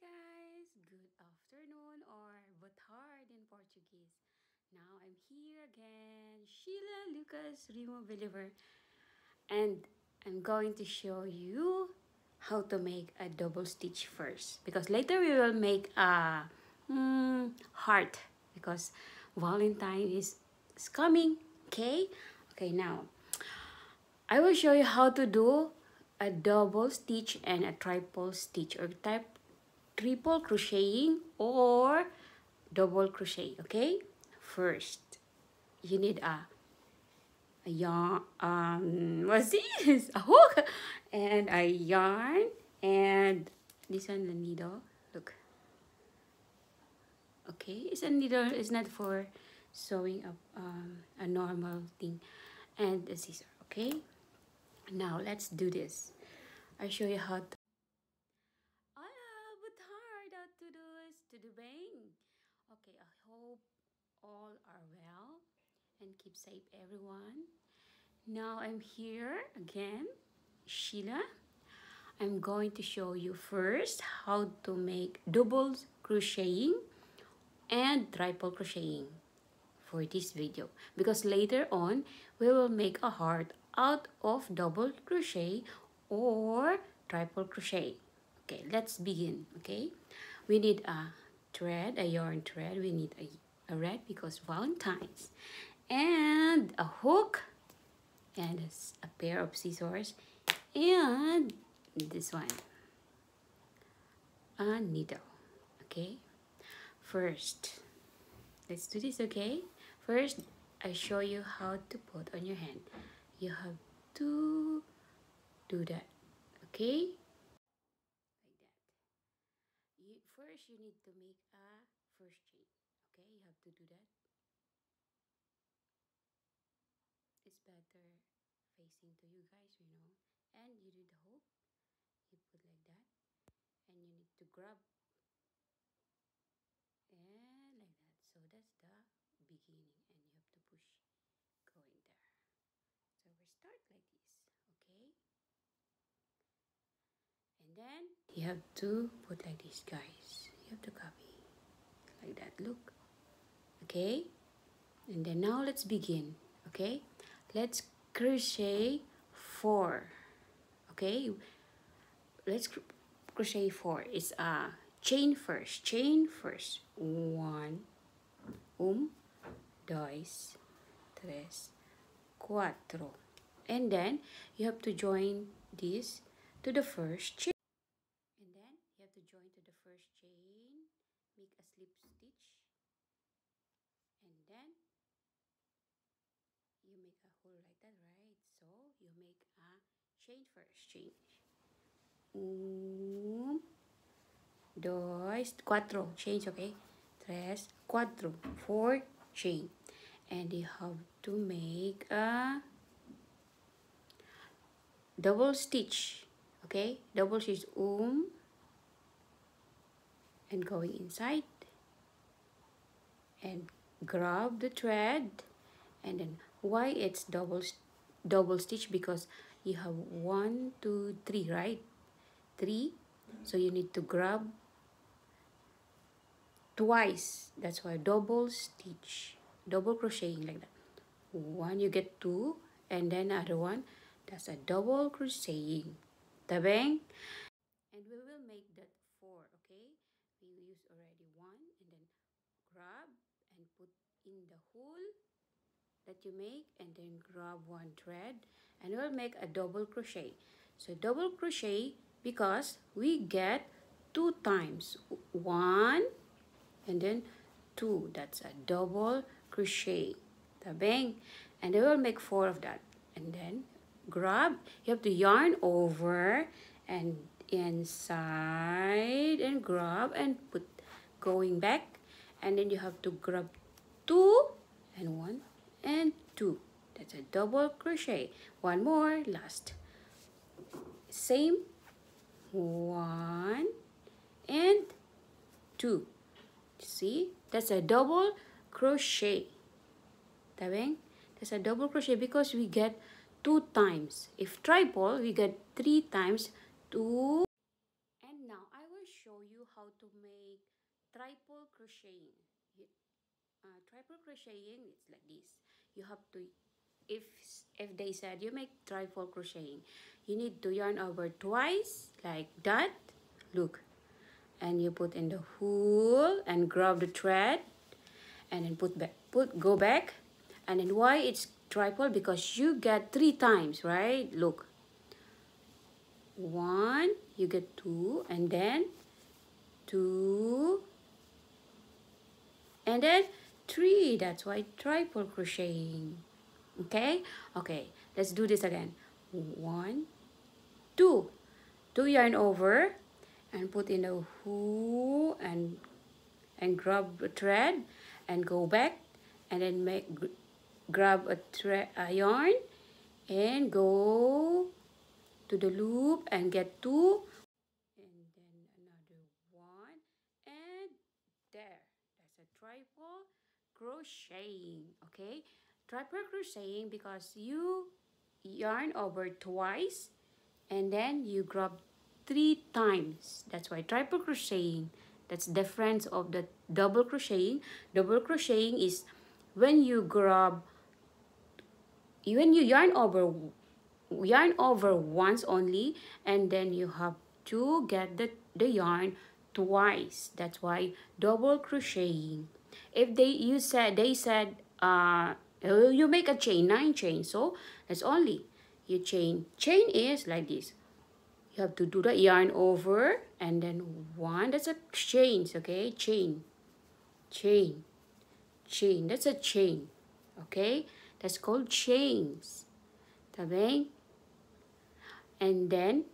guys, good afternoon or boa tarde in Portuguese. Now I'm here again, Sheila Lucas Remo Believer, and I'm going to show you how to make a double stitch first, because later we will make a heart, because Valentine is coming. Okay, now I will show you how to do a double stitch and a triple stitch, or triple crocheting or double crochet. Okay, first you need a yarn, what's this, a hook and a yarn, and this one, the needle. Look, okay, it's a needle, it's not for sewing up a normal thing, and a scissor. Okay, now let's do this. I show you how to. Hola, but hard how to do is to do bang. Okay, I hope all are well and keep safe, everyone. Now I'm here again, Sheila. I'm going to show you first how to make double crocheting and triple crocheting for this video, because later on we will make a heart out of double crochet or triple crochet. Okay, let's begin. Okay, we need a thread, a yarn thread. We need a red because Valentine's, and a hook, and a pair of scissors, and this one, a needle. Okay, first let's do this. Okay, first I show you how to put on your hand. You have to do that. Okay, like that. First you need to make a first chain. Okay, you have to do that. It's better facing to you guys, and you do the hook, you put like that, and you need to grab and like that. So that's the beginning, and you have to push going there. So we start like this. Okay, and then you have to put like this, guys. You have to copy like that. Look. Okay, and then now let's begin. Okay, let's crochet 4. Okay, let's crochet 4. It's a chain first. Chain first. 1, 2, 3, 4. And then you have to join this to the first chain. And then you have to join to the first chain, make a slip stitch, and then you make a hole like that, right? So you make a chain first. Chain. 1, 2, 4. Change, okay? 3, 4. 4 chain. And you have to make a double stitch. Okay? Double stitch. And going inside. And grab the thread. And then why it's double stitch? Because you have 1, 2, 3, right? 3. So you need to grab twice. That's why double stitch, double crocheting like that. 1, you get 2, and then other one, that's a double crocheting. Tabang. And we will make that 4. Okay, we use already 1, and then grab and put in the hole that you make, and then grab 1 thread, and we'll make a double crochet. So double crochet because we get 2 times. 1 and then 2. That's a double crochet. Tabang. And I will make 4 of that. And then grab. You have to yarn over and inside and grab and put going back. And then you have to grab 2 and 1 and 2. That's a double crochet. 1 more, last. Same. 1 and 2. See, that's a double crochet. Tabang? That's a double crochet because we get 2 times. If triple, we get 3 times 2. And now I will show you how to make triple crocheting. Triple crocheting, it's like this. You have to, if they said you make triple crocheting, you need to yarn over twice like that. Look, and you put in the hole and grab the thread, and then go back. And then why it's triple? Because you get 3 times, right? Look, 1, you get 2, and then 2, and then 3. That's why triple crocheting. Okay, let's do this again. 1, 2, 2 yarn over and put in a hook and grab a thread and go back, and then grab a yarn and go to the loop and get 2, and then another 1, and there. That's a triple crocheting. Okay, triple crocheting because you yarn over twice and then you grab 3 times. That's why triple crocheting. That's the difference of the double crocheting. Double crocheting is when you yarn over once only, and then you have to get the yarn twice. That's why double crocheting. If they said you make a chain, 9 chains, so that's only you chain is like this. You have to do the yarn over and then 1. That's a chains. Okay, chain, that's a chain. Okay, that's called chains. Tá bem? And then